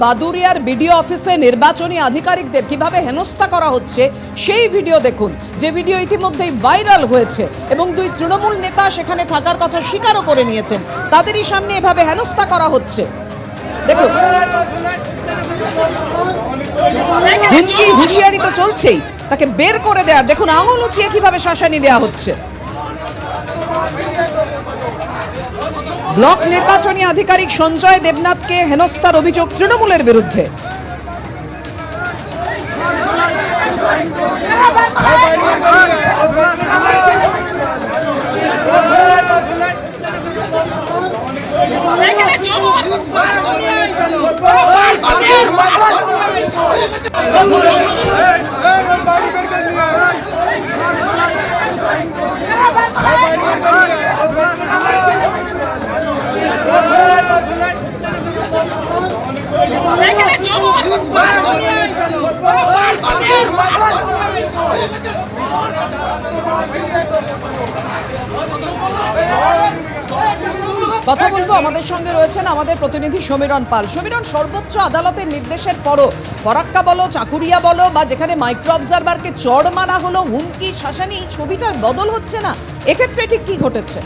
বাদুরিয়ার BDO অফিসে নির্বাচনী আধিকারিকদের কিভাবে হেনস্থা করা হচ্ছে সেই ভিডিও দেখুন, যে ভিডিও ইতিমধ্যেই ভাইরাল হয়েছে এবং দুই তৃণমূল নেতা সেখানে থাকার কথা স্বীকারও করে নিয়েছেন। তাদেরই সামনে এভাবে হেনস্থা করা হচ্ছে, দেখুন। হুমকি হুঁশিয়ারি তো চলছেই, তাকে বের করে দেওয়ার দেখুন আঙুল উঁচিয়ে কিভাবে শাসানি দেওয়া হচ্ছে। ব্লক নির্বাচনী আধিকারিক সঞ্জয় দেবনাথকে হেনস্থার অভিযোগ তৃণমূলের বিরুদ্ধে। কথা বলবো, আমাদের সঙ্গে রয়েছেন আমাদের প্রতিনিধি সমীরণ পাল। সমীরণ, সর্বোচ্চ আদালতের নির্দেশের পরও ফরাক্কা বলো, চাকুরিয়া বলো বা যেখানে মাইক্রো অবজারভারকে চড় মারা হলো, হুমকি শাসানি, ছবিটার বদল হচ্ছে না, এক্ষেত্রে ঠিক কি ঘটেছে?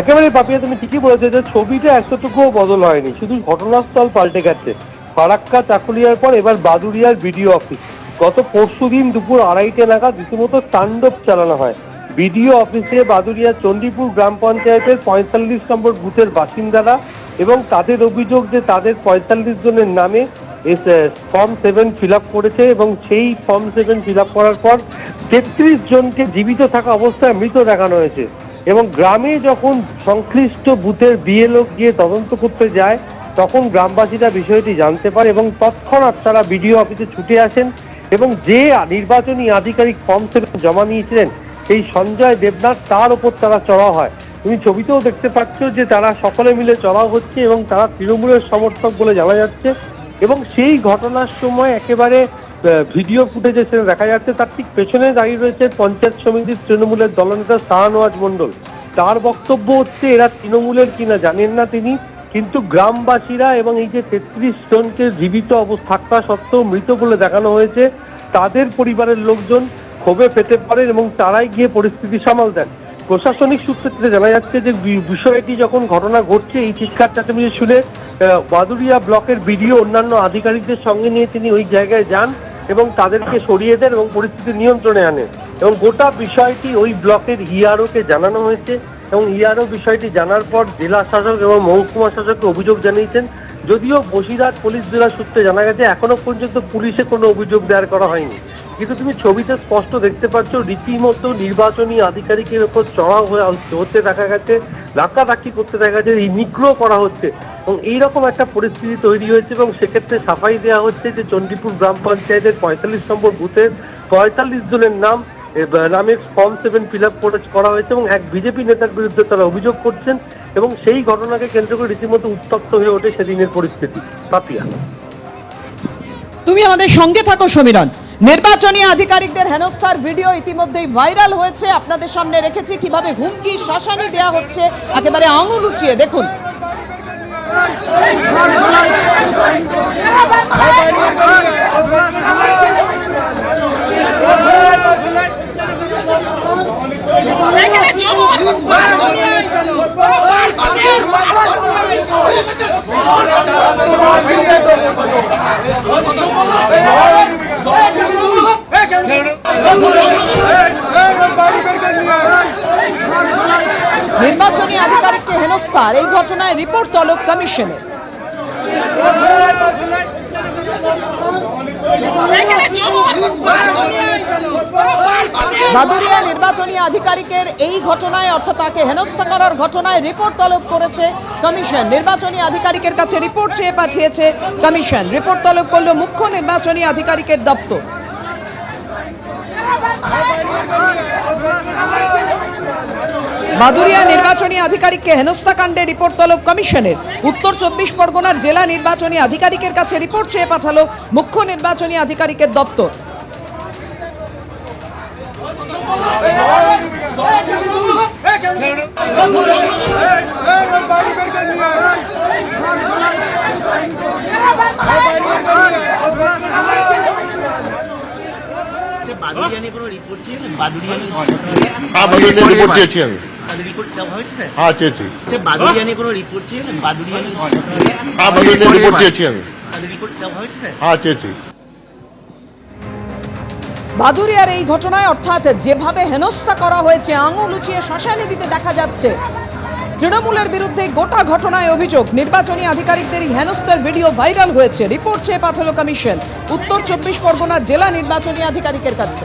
একেবারে পাপিয়া, তুমি ঠিকই বলেছো যে ছবিটা একটুকুও বদল হয়নি, শুধু ঘটনাস্থল পাল্টে গেছে। ফারাক্কা চাকুলিয়ার পর এবার বাদুরিয়ার বিডিও অফিস। গত পরশুদিন দুপুর 2:30 নাগাদ রীতিমতো তাণ্ডব চালানো হয় বিডিও অফিসে। বাদুরিয়ার চণ্ডীপুর গ্রাম পঞ্চায়েতের 45 নম্বর বুথের বাসিন্দারা, এবং তাদের অভিযোগ যে তাদের 45 জনের নামে ফর্ম 7 ফিল আপ করেছে, এবং সেই ফর্ম 7 ফিল আপ করার পর 33 জনকে জীবিত থাকা অবস্থায় মৃত দেখানো হয়েছে। এবং গ্রামে যখন সংশ্লিষ্ট বুথের বিএলও গিয়ে তদন্ত করতে যায়, তখন গ্রামবাসীরা বিষয়টি জানতে পারে এবং তৎক্ষণাৎ তারা বিডিও অফিসে ছুটে আসেন। এবং যে নির্বাচনী আধিকারিক ফর্ম 7 জমা নিয়েছিলেন সেই সঞ্জয় দেবনাথ, তার ওপর তারা চড়াও হয়। তুমি ছবিতেও দেখতে পাচ্ছ যে তারা সকলে মিলে চড়াও হচ্ছে এবং তারা তৃণমূলের সমর্থক বলে জানা যাচ্ছে। এবং সেই ঘটনার সময় একেবারে ভিডিও ফুটেজে সেটা দেখা যাচ্ছে, তার ঠিক পেছনে দাঁড়িয়ে রয়েছে পঞ্চায়েত সমিতির তৃণমূলের দলনেতা শাহনওয়াজ মণ্ডল। তার বক্তব্য হচ্ছে এরা তৃণমূলের কিনা জানেন না তিনি, কিন্তু গ্রামবাসীরা এবং এই যে 33 জনকে জীবিত অবস্থা থাকা সত্ত্বেও মৃত বলে দেখানো হয়েছে, তাদের পরিবারের লোকজন ক্ষোভে ফেটে পড়েন এবং তারাই গিয়ে পরিস্থিতি সামাল দেন। প্রশাসনিক সূত্রে থেকে জানা যাচ্ছে যে বিষয়টি যখন ঘটনা ঘটছে, এই চিৎকার চেঁচামেচি শুনে বাদুরিয়া ব্লকের বিডিও অন্যান্য আধিকারিকদের সঙ্গে নিয়ে তিনি ওই জায়গায় যান এবং তাদেরকে সরিয়ে দেন এবং পরিস্থিতি নিয়ন্ত্রণে আনেন। এবং গোটা বিষয়টি ওই ব্লকের ইআরওকে জানানো হয়েছে এবং ইআরও বিষয়টি জানার পর জেলা শাসক এবং মহকুমা শাসককে অভিযোগ জানিয়েছেন। যদিও বসিরহাট পুলিশ জেলা সূত্রে জানা গেছে এখনো পর্যন্ত পুলিশে কোনো অভিযোগ দায়ের করা হয়নি, কিন্তু তুমি ছবিতে স্পষ্ট দেখতে পাচ্ছ রীতিমতো নির্বাচনী আধিকারিকের ওপর চড়াও হতে দেখা গেছে, ধাক্কাধাক্কি করতে দেখা গেছে, নিগ্রহ করা হচ্ছে এবং এইরকম একটা পরিস্থিতি তৈরি হয়েছে। এবং সেক্ষেত্রে সাফাই দেওয়া হচ্ছে যে চণ্ডীপুর গ্রাম পঞ্চায়েতের 45 নম্বর বুথের 45 জনের নামের ফর্ম 7 ফিল আপ করা হয়েছে এবং এক বিজেপি নেতার বিরুদ্ধে তারা অভিযোগ করছেন। এবং সেই ঘটনাকে কেন্দ্র করে রীতিমতো উত্তপ্ত হয়ে ওঠে সেদিনের পরিস্থিতি। পাপিয়া, তুমি আমাদের সঙ্গে থাকো সমীরণ। নির্বাচনী আধিকারিকদের হেনস্থার ভিডিও ইতিমধ্যেই ভাইরাল হয়েছে, আপনাদের সামনে রেখেছি কিভাবে হুমকি শাসানি দেওয়া হচ্ছে একেবারে আঙুল উঁচিয়ে, দেখুন। নির্বাচনী আধিকারিককে হেনস্থার এই ঘটনায় রিপোর্ট তলব কমিশনের। বাদুরিয়া নির্বাচনী আধিকারিকের এই ঘটনায়, অর্থাৎ তাকে হেনস্থা করার ঘটনায় রিপোর্ট তলব করেছে কমিশন। নির্বাচনী আধিকারিকের কাছে রিপোর্ট চেয়ে পাঠিয়েছে কমিশন। রিপোর্ট তলব করল মুখ্য নির্বাচনী আধিকারিকের দপ্তর। বাদুরিয়া নির্বাচনী আধিকারিককে হেনস্থাকাণ্ডে রিপোর্ট তলব কমিশনের। উত্তর 24 পরগনার জেলা নির্বাচনী আধিকারিকের কাছে রিপোর্ট চেয়ে পাঠালো মুখ্য নির্বাচনী আধিকারিকের দপ্তর। বাদুড়িয়ানি কোনো রিপোর্ট চেয়েছেন? বাদুড়িয়ানি हाँ बदलने रिपोर्ट চেয়েছি আমি। রিপোর্ট দেওয়া হয়েছে স্যার? हाँ চেয়েছি। সে বাদুড়িয়ানি কোনো রিপোর্ট চেয়েছেন? বাদুড়িয়ানি हाँ बदलने रिपोर्ट চেয়েছি আমি। রিপোর্ট দেওয়া হয়েছে স্যার? हाँ চেয়েছি। ভাদুরিয়ার এই ঘটনায় অর্থাৎ যেভাবে হেনস্থা করা হয়েছে, আঙুল উঁচিয়ে শ্মশানে দিতে দেখা যাচ্ছে, তৃণমূলের বিরুদ্ধে গোটা ঘটনায় অভিযোগ। নির্বাচনী আধিকারিকদের এই হেনস্থার ভিডিও ভাইরাল হয়েছে। রিপোর্ট চেয়ে পাঠালো কমিশন উত্তর 24 পরগনার জেলা নির্বাচনী আধিকারিকের কাছে।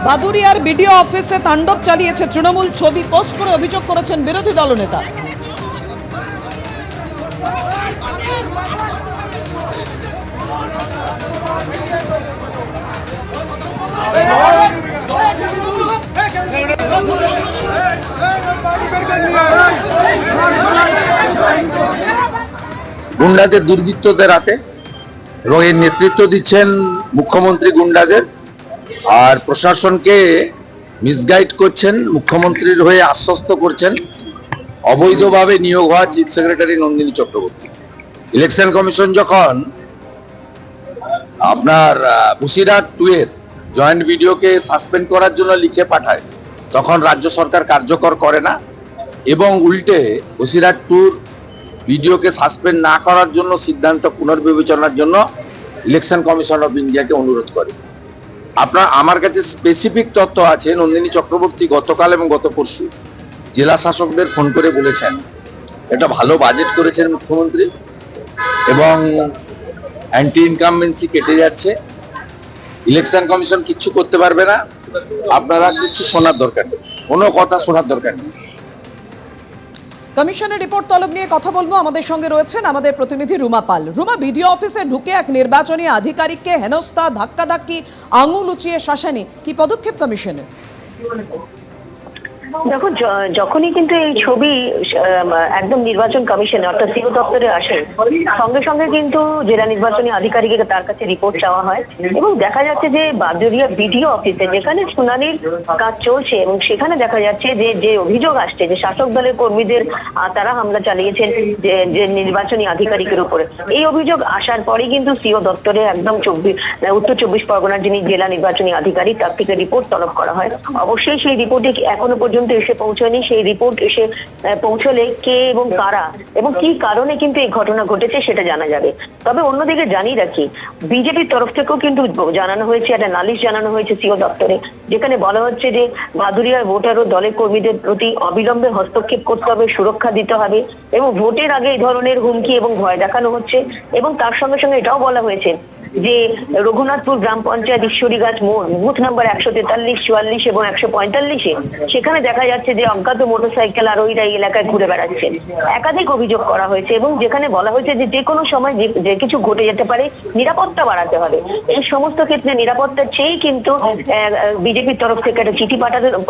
ভাদুরিয়ার বিডিও অফিসে তাণ্ডব চালিয়েছে তৃণমূল, ছবি পোস্ট করে অভিযোগ করেছেন বিরোধী দলনেতা। গুন্ডাদের দুর্বৃত্তদের হাতে, এবং এর নেতৃত্ব দিচ্ছেন মুখ্যমন্ত্রী গুন্ডাদের, আর প্রশাসনকে মিসগাইড করছেন, মুখ্যমন্ত্রীর হয়ে আশ্বস্ত করছেন অবৈধভাবে নিয়োগ হওয়া chief secretary Nandini Chakraborty. Election commission যখন আপনার বসিরহাট 2 এর জয়েন্ট ভিডিওকে সাসপেন্ড করার জন্য লিখে পাঠায়, তখন রাজ্য সরকার কার্যকর করে না এবং উল্টে বসিরহাট 2 ভিডিওকে সাসপেন্ড না করার জন্য সিদ্ধান্ত পুনর্বিবেচনার জন্য ইলেকশন কমিশন অফ ইন্ডিয়াকে অনুরোধ করে। আমার কাছে স্পেসিফিক তথ্য আছে, নন্দিনী চক্রবর্তী গতকাল এবং গত পরশু জেলা শাসকদের ফোন করে বলেছেন এটা ভালো বাজেট করেছেন মুখ্যমন্ত্রী এবং অ্যান্টি ইনকামবেন্সি কেটে যাচ্ছে, ইলেকশন কমিশন কিচ্ছু করতে পারবে না, আপনারা কিছু শোনার দরকার নেই, কোনো কথা শোনার দরকার নেই। কমিশনের রিপোর্ট তলব নিয়ে কথা বলবো। আমাদের সঙ্গে রয়েছেন আমাদের প্রতিনিধি রুমা পাল। রুমা, বিডিও অফিসে ঢুকে এক নির্বাচনী আধিকারিককে হেনস্থা, ধাক্কাধাক্কি, আঙুল উঁচিয়ে শাসানি, কি পদক্ষেপ কমিশনের? দেখো, যখনই কিন্তু এই ছবি একদম নির্বাচন কমিশনে অর্থাৎ সিও দপ্তরে আসে, সঙ্গে সঙ্গে কিন্তু জেলা নির্বাচনী আধিকারিকের তার কাছে রিপোর্ট চাওয়া হয় এবং দেখা যাচ্ছে যে বাদুড়িয়া বিডিও অফিসে যেখানে শুনানির কাজ চলছে এবং সেখানে দেখা যাচ্ছে যে অভিযোগ আসছে যে শাসক দলের কর্মীদের তারা হামলা চালিয়েছেন যে নির্বাচনী আধিকারিকের উপরে, এই অভিযোগ আসার পরেই কিন্তু সিও দপ্তরে একদম উত্তর 24 পরগনার যিনি জেলা নির্বাচনী আধিকারিক তার থেকে রিপোর্ট তলব করা হয়। অবশ্যই সেই রিপোর্টে এখনো পর্যন্ত এসে পৌঁছয়নি। সেই রিপোর্ট এসে পৌঁছলে কে এবং কারা এবং কি কারণে কিন্তু এই ঘটনা ঘটেছে সেটা জানা যাবে। তবে অন্যদিকে জানিয়ে রাখি, বিজেপির তরফ থেকেও কিন্তু জানানো হয়েছে, একটা নালিশ জানানো হয়েছে সিও দপ্তরে, যেখানে বলা হচ্ছে যে ভাদুরিয়ার ভোটার ও দলের কর্মীদের প্রতি অবিলম্বে হস্তক্ষেপ করতে হবে, সুরক্ষা দিতে হবে এবং ভোটের আগে এই ধরনের হুমকি এবং ভয় দেখানো হচ্ছে। এবং তার সঙ্গে সঙ্গে এটাও বলা হয়েছে যে রঘুনাথপুর গ্রাম পঞ্চায়েত ঈশ্বরীগাছ মোড় বুথ নাম্বার 143, 44 এবং 145-এ সেখানে দেখা যাচ্ছে যে অজ্ঞাত মোটরসাইকেল আরোহীরা এই এলাকায় ঘুরে বেড়াচ্ছে। একাধিক অভিযোগ করা হয়েছে এবং যেখানে বলা হয়েছে যে কোনো সময় যে কিছু ঘটে যেতে পারে, নিরাপত্তা বাড়াতে হবে। এই সমস্ত ক্ষেত্রে নিরাপত্তা চেয়েই কিন্তু বিজেপির তরফ থেকে একটা চিঠি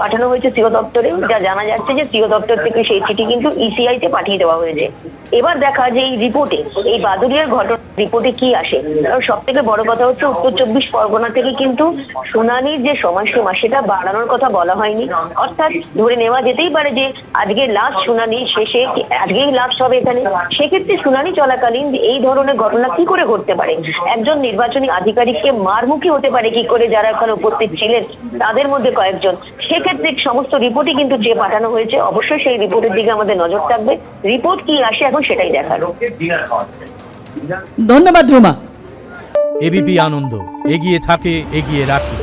পাঠানো হয়েছে সিও দপ্তরে, যা জানা যাচ্ছে যে সিও দপ্তর থেকে সেই চিঠি কিন্তু ইসিআই-তে পাঠিয়ে দেওয়া হয়েছে। এবার দেখা যে এই রিপোর্টে, এই বাদুড়িয়ার ঘটনা রিপোর্টে কি আসে, কারণ সব থেকে বড় কথা হচ্ছে উত্তর 24 পরগনা থেকে কিন্তু শুনানির যে সময়সীমা সেটা বাড়ানোর কথা বলা হয়নি। অর্থাৎ ধরে নেওয়া যেতেই পারে যে আজকে লাস্ট শুনানি শেষে, আজকেই লাস্ট হবে এখানে, সেক্ষেত্রে শুনানি চলাকালীন এই ধরনের ঘটনা কি করে ঘটতে পারে, একজন নির্বাচনী আধিকারিককে মারমুখী হতে পারে কি করে যারা এখানে উপস্থিত ছিলেন তাদের মধ্যে কয়েকজন, সেক্ষেত্রে সমস্ত রিপোর্টই কিন্তু চেয়ে পাঠানো হয়েছে। অবশ্যই সেই রিপোর্টের দিকে আমাদের নজর থাকবে, রিপোর্ট কি আসে এখন সেটাই দেখানো। ধন্যবাদ রুমা। এবিপি আনন্দ, এগিয়ে থাকে, এগিয়ে রাখে।